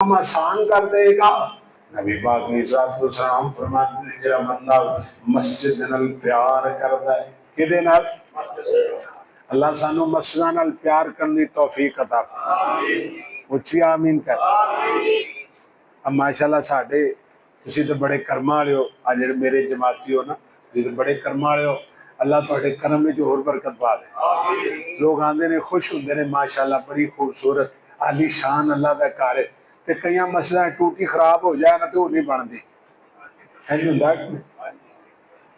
काम आसान कर देगा। नबी पाक ने सलाम फरमाते हैं जरा बंदा मस्जिद नाल प्यार करता है किदे नाल, अल्लाह सानू मस्जिदां नाल प्यार करने की तौफीक अता फरमाए। उच्ची आमीन कर। अब माशाअल्लाह साडे तुसीं तो बड़े कर्म वाले हो, आ जिहड़े मेरे जमाती हो ना, तुसीं तो बड़े कर्म वाले हो। अल्लाह तुहाडे कर्म विच होर बरकत पा दे। लोग आंदे ने खुश हुंदे ने माशाअल्लाह बड़ी खूबसूरत आली शान अल्लाह दा घर है। ते कई मस्जिदां टूटी खराब हो जाए ना तो होर नहीं बनदी। इंज हुंदा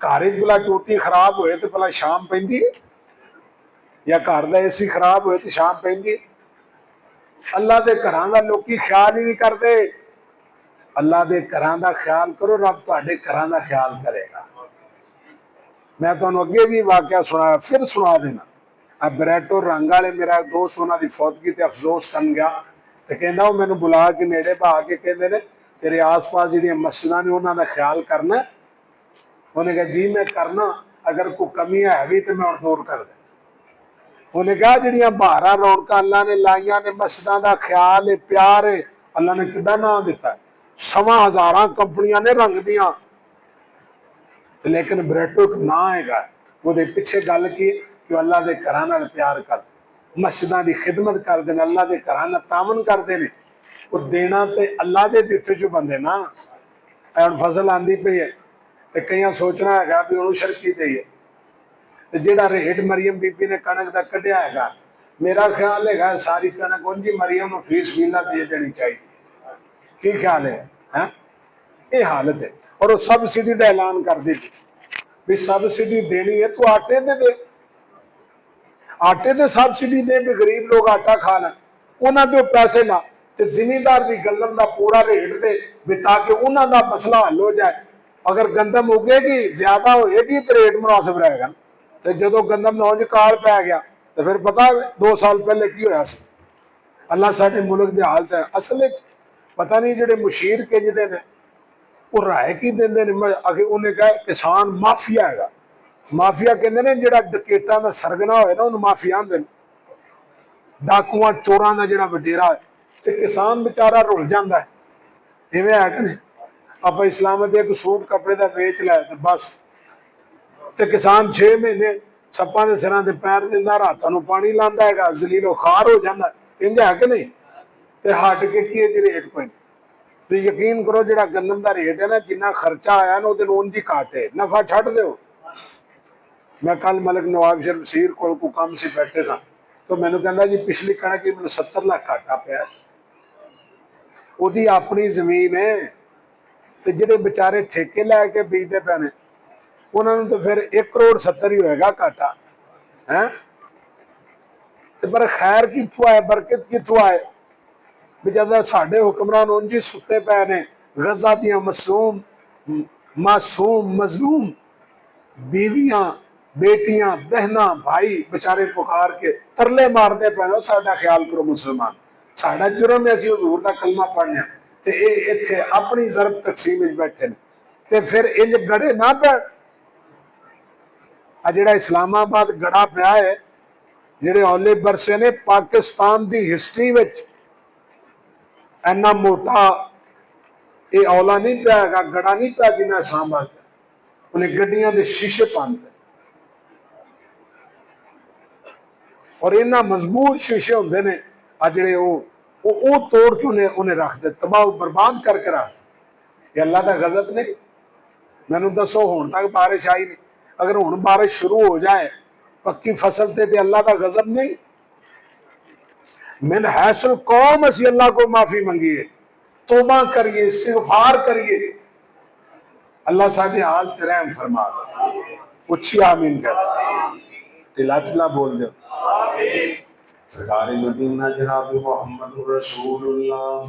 घर च भला टूटी खराब होए तो भला शाम पैंदी है, या घर का एसी खराब होए तो शाम पैंदी है। अल्लाह के घरां दा लोकी ख्याल ही नहीं करते। अल्लाह के घरां दा ख्याल करो, रब तुहाडे घरां दा ख्याल करेगा। मैं तुहानू अगे भी वाकया सुनाया, फिर सुना देना। अब बरैटो रंग वाले मेरा दोस्त उन्होंने फौतगी ते अफसोस कर गया, तो कहना वो मैंने बुला के नेड़े बहा के कहते ने तेरे आस पास जी मस्जिदां ने उन्होंने ख्याल करना। उन्हें कहा जी मैं करना, अगर कोई कमी है भी तो मैं और दूर कर दे। उन्हें कहा जी बहारा रौनक अल्लाह ने लाइया ने मस्जिदां का ख्याल है, प्यार है, अल्लाह ने कितना नाम दिता है। 1,000 कंपनियां ने रंग दियां, लेकिन बरैटो एक ना है। वो पिछे गल की कि अल्लाह के घर नाल प्यार कर, मस्जिदां की खिदमत करते हैं, अल्लाह के घर नाल तामन करते हैं। वो देना तो अल्लाह के दिते चो बंदे ना। हम फसल आंदी पई है तो कई सोचना है भी उन्होंने शर्की देइए। तो जोड़ा रेट मरियम बीबी ने कणक का कढ़िया है, मेरा ख्याल है सारी कणक उंज ही मरियम को फीस वीला दे देनी चाहिए। की ख्याल है? ये हालत है। और वो सबसिडी का ऐलान कर दी भी सबसिडी देनी है तो आटे दे, आटे दे सबसिडी दे भी गरीब लोग आटा खा लें, उन्होंने पैसे ला तो जिमींदार की गंदम का पूरा रेट दे भी ताकि उन्होंने मसला हल हो जाए। अगर गंदम उगेगी ज्यादा होएगी तो रेट मुनासिब रहेगा। तो जो गंदम नौज काल पै गया तो फिर पता 2 साल पहले की होया सी। अल्लाह साडे मुल्क की हालत है। असल पता नहीं जोड़े मुशीर के जिदे ने वो राय की देंगे ने। अगे उन्हें कहा किसान माफिया है। माफिया कहते हैं जो डकेटा का सरगना होए ना उन्होंने माफिया आंदे। डाकुआ चोरां का जो वडेरा है तो किसान बेचारा रुल जाता है। इवें है कि नहीं? आप इस्लाम एक सूट कपड़े का बेच लै तो बस, तो किसान 6 महीने सप्पा के सिरों से पैर दिता, रातों को पानी लाता है, जलीलो खार हो जाता। इंज है कि नहीं? तो हट के की रेट कोई नहीं। तो यकीन करो जो गंदम का रेट है ना, जिन्ना खर्चा आया ना वो उंज ही घट है, नफा छड़ दो। मैं कल मलिक नवाब शरीफ वसीर को काम से बैठे सा तो मैंने कहता जी पिछली कणक ही मैं 70 लाख घाटा पाया। अपनी जमीन है तो जोड़े बेचारे ठेके लैके बीजते पे ने उन्होंने तो फिर 1 करोड़ 70 ही होएगा घाटा है। तो पर खैर कितों आए, बरकत कितों आए? भी जब साढ़े हुक्मरान उंज ही सुते पे ने, गजा दियां मासूम मजलूम बीवियां बेटियां बहना भाई बेचारे पुकार के तरले मारते पे। साडा ख्याल करो मुसलमान, साडा जुर्म है असीं हुजूर दा कलमा पढ़ने ते इत्थे अपनी जरब तकसीम विच बैठे ने ते फिर इंज गड़े ना पे। आ जिहड़ा इस्लामाबाद गड़ा पिया है, जिहड़े औले बरसे ने पाकिस्तान दी हिस्ट्री विच इन्ना मोटा ये औला नहीं पिया हैगा, गड़ा नहीं पिया जिन्ना इस्लामाबाद। उन्हें गड्डियां दे शीशे पांदे और इन्ना मजबूत शीशे होंगे ने आ जिहड़े वो तोड़ के उन्हें रख दे, तबाह बर्बाद करके रख दे। अल्लाह का गजब नहीं? मैनू दसो हुण तक बारिश आई नहीं, अगर हुण बारिश शुरू हो जाए पक्की फसल ते अल्लाह का गजब नहीं? मिन हैसल कौम असी अल्लाह को माफी मंगीए, तौबा करिए, इस्तिगफार करिए, अल्लाह साडे हाल ते रहम फरमा। उच्ची आमीन कर, तिला तिला बोल दो। सरकार मदीना जनाब मोहम्मद रसूलुल्लाह।